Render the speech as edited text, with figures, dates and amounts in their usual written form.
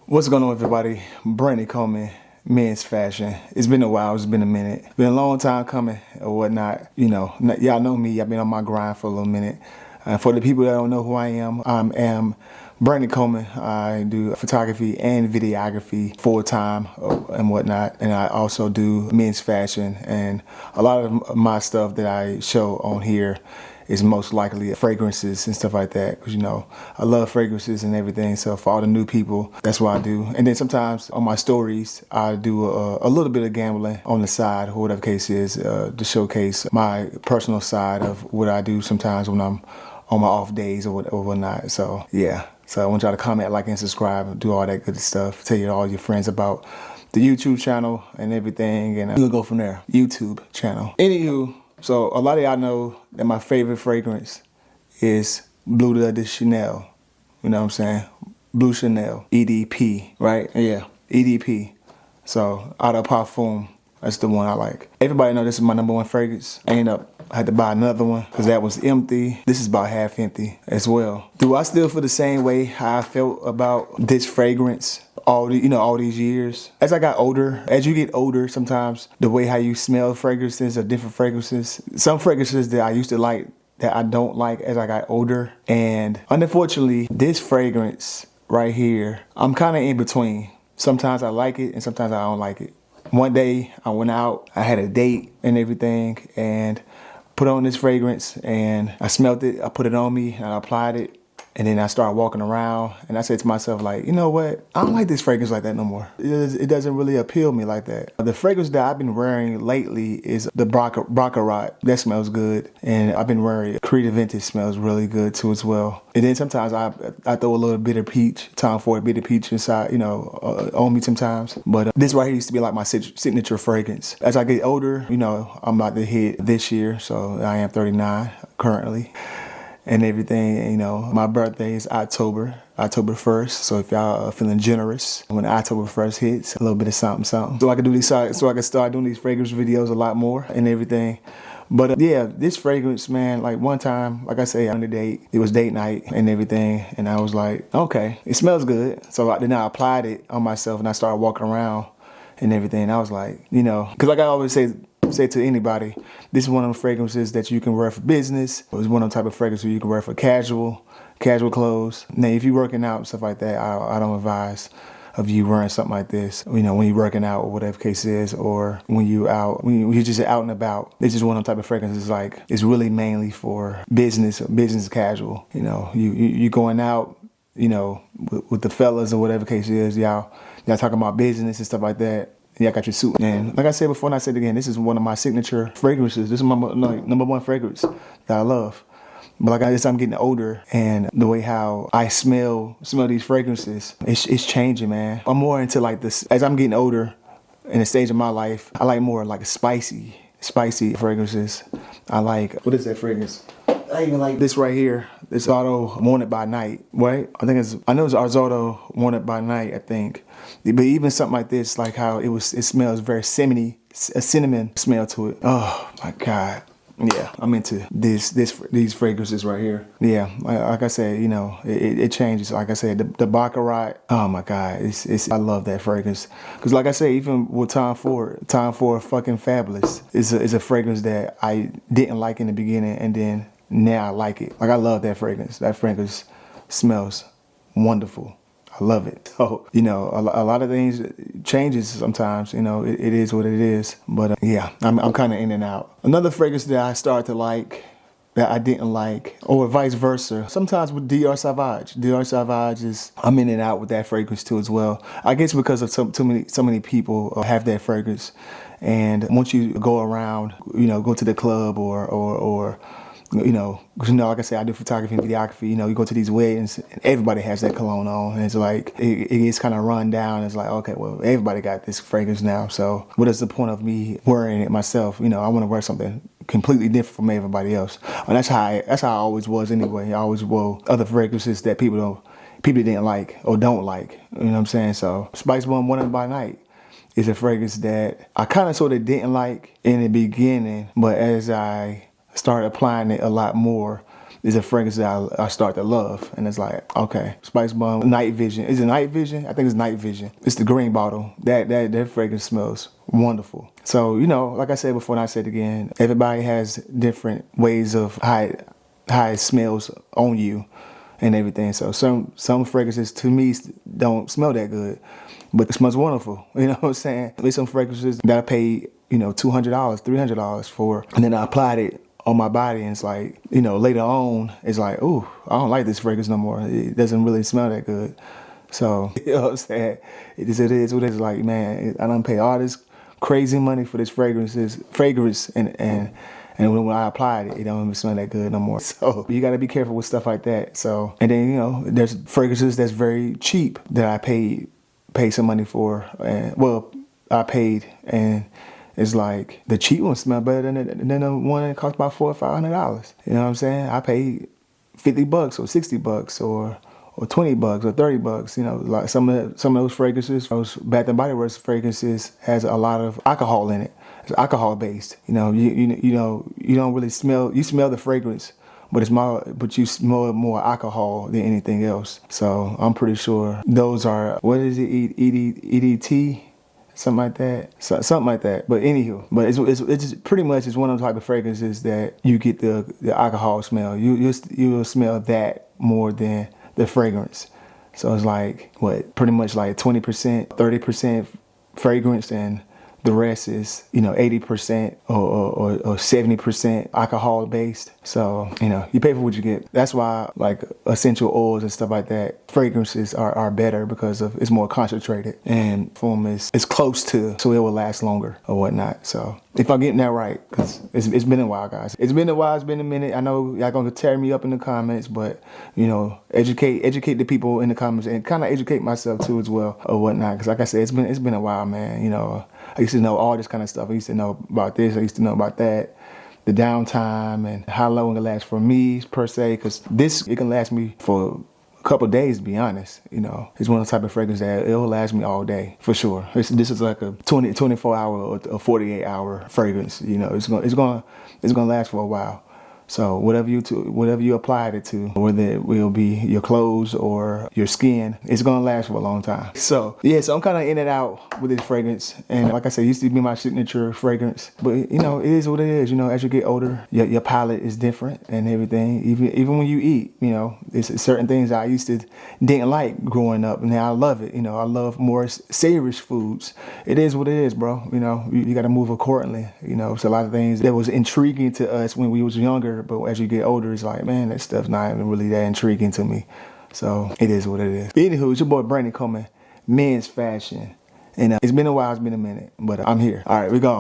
What's going on, everybody? Brandon Coleman, Men's Fashion. It's been a while. It's been a minute. Been a long time coming or whatnot. You know, y'all know me. I've been on my grind for a little minute. For the people that don't know who I am Brandon Coleman. I do photography and videography full time and whatnot. And I also do men's fashion. And a lot of my stuff that I show on here is most likely fragrances and stuff like that. Because, you know, I love fragrances and everything. So for all the new people, that's what I do. And then sometimes on my stories, I do a little bit of gambling on the side, or whatever the case is, to showcase my personal side of what I do sometimes when I'm on my off days or whatnot. So yeah. So I want y'all to comment, like, and subscribe, and do all that good stuff. Tell all your friends about the YouTube channel and everything, and we'll go from there. YouTube channel. Anywho, so a lot of y'all know that my favorite fragrance is Bleu de Chanel. You know what I'm saying? Bleu Chanel, EDP, right? Yeah, EDP. So Eau de Parfum, that's the one I like. Everybody know this is my #1 fragrance. I had to buy another one because that was empty. This is about half empty as well. Do I still feel the same way how I felt about this fragrance all these years? As I got older, as you get older, sometimes the way how you smell fragrances are different fragrances. Some fragrances that I used to like that I don't like as I got older. And unfortunately, this fragrance right here, I'm kind of in between. Sometimes I like it and sometimes I don't like it. One day I went out, I had a date and everything, and put on this fragrance, and I smelled it, I put it on me, and I applied it, and then I started walking around, and I said to myself, like, you know what? I don't like this fragrance like that no more. It doesn't really appeal me like that. The fragrance that I've been wearing lately is the Baccarat. That smells good. And I've been wearing Creative Vintage, smells really good too as well. And then sometimes I throw a little bitter peach, Tom Ford bitter peach inside, on me sometimes. But this right here used to be like my signature fragrance. As I get older, I'm about to hit this year, so I am 39 currently. And everything, my birthday is October 1st. So if y'all are feeling generous, when October 1st hits, a little bit of something. So I can start doing these fragrance videos a lot more and everything. But yeah, this fragrance, man, like one time, like I say, on the date, it was date night and everything. And I was like, okay, it smells good. So then I applied it on myself and I started walking around and everything. And I was like, because like I always say to anybody, this is one of the fragrances that you can wear for business. It's one of the type of fragrances you can wear for casual clothes. Now, if you're working out and stuff like that, I don't advise of you wearing something like this, when you're working out or whatever case is, or when you're just out and about. This is one of the type of fragrances, like, it's really mainly for business casual. You going out, with the fellas or whatever case is, y'all talking about business and stuff like that. Yeah, I got your suit. And like I said before, and I said it again, this is one of my signature fragrances. This is my #1 fragrance that I love. But like as I'm getting older, and the way how I smell these fragrances, it's changing, man. I'm more into like this. As I'm getting older, in the stage of my life, I like more like spicy fragrances. I like, what is that fragrance? I even like this right here. This Auto Wanted by Night, right? I know it's Auto Wanted by Night, I think. But even something like this, like how it smells very a cinnamon smell to it. Oh my God. Yeah, I'm into these fragrances right here. Yeah, like I said, it changes. Like I said, the Baccarat. Oh my God, I love that fragrance. Cause like I said, even with Tom Ford fucking Fabulous is a fragrance that I didn't like in the beginning, and then now I like it. Like I love that fragrance. That fragrance smells wonderful. I love it. So, a lot of things changes sometimes, it is what it is. But yeah, I'm kind of in and out. Another fragrance that I started to like that I didn't like, or vice versa, sometimes with Dior Sauvage. Dior Sauvage I'm in and out with that fragrance too as well. I guess because of so many people have that fragrance. And once you go around, go to the club or like I said, I do photography and videography. You go to these weddings, and everybody has that cologne on, and it's like it gets kind of run down. It's like, okay, well, everybody got this fragrance now, so what is the point of me wearing it myself? I want to wear something completely different from everybody else, and that's how I always was anyway. I always wore other fragrances that people didn't like or don't like. You know what I'm saying? So Spice One Wanted by Night is a fragrance that I kind of sort of didn't like in the beginning, but as I started applying it a lot more, is a fragrance that I start to love. And it's like, okay, Spice Bomb, Night Vision. Is it Night Vision? I think it's Night Vision. It's the green bottle. That fragrance smells wonderful. So, you know, like I said before and I said again, everybody has different ways of how it smells on you and everything. So some fragrances to me don't smell that good, but it smells wonderful. You know what I'm saying? There's some fragrances that I paid, you know, $200, $300 for, and then I applied it on my body, and it's like, you know, later on, it's like, ooh, I don't like this fragrance no more. It doesn't really smell that good. So, you know what I'm saying? It is what it is. Like, man, I done pay all this crazy money for this fragrance, and when I applied it, it don't even smell that good no more. So you got to be careful with stuff like that. So, and then, you know, there's fragrances that's very cheap that I paid some money for, and well, I paid, and it's like the cheap ones smell better than the one that cost about $400 or $500. You know what I'm saying? I paid $50 or $60 or $20 or $30. You know, like some of those fragrances, those Bath and Body Works fragrances, has a lot of alcohol in it. It's alcohol based. You know, you don't really smell. You smell the fragrance, but you smell more alcohol than anything else. So I'm pretty sure those are, what is it, EDT? Something like that. Something like that. But anywho, but it's pretty much, it's one of the type of fragrances that you get the alcohol smell. You will smell that more than the fragrance. So it's like, what, pretty much like 20%, 30% fragrance, and the rest is, you know, 80% or 70% alcohol based. So, you know, you pay for what you get. That's why, like, essential oils and stuff like that, fragrances are better because of it's more concentrated, and form is close to, so it will last longer or whatnot. So if I'm getting that right, because it's been a while, guys. It's been a while. It's been a minute. I know y'all gonna tear me up in the comments, but, you know, educate the people in the comments, and kind of educate myself too as well or whatnot. Because like I said, it's been a while, man. You know, I used to know all this kind of stuff. I used to know about this. I used to know about that. The downtime and how long it lasts for me per se, because it can last me for a couple of days, to be honest. You know, it's one of the type of fragrance that it'll last me all day for sure. This is like a 24 hour or a 48 hour fragrance. You know, it's gonna last for a while. So whatever you applied it to, whether it will be your clothes or your skin, it's gonna last for a long time. So yeah, so I'm kind of in and out with this fragrance, and like I said, it used to be my signature fragrance, but, you know, it is what it is. You know, as you get older, your palate is different and everything. Even when you eat, you know, it's certain things I didn't like growing up, and now I love it. You know, I love more savory foods. It is what it is, bro. You know, you got to move accordingly. You know, it's a lot of things that was intriguing to us when we was younger, but as you get older, it's like, man, that stuff's not even really that intriguing to me. So it is what it is. But anywho, it's your boy Brandon Coleman, Men's Fashion. And it's been a while, it's been a minute, but I'm here. All right, we go.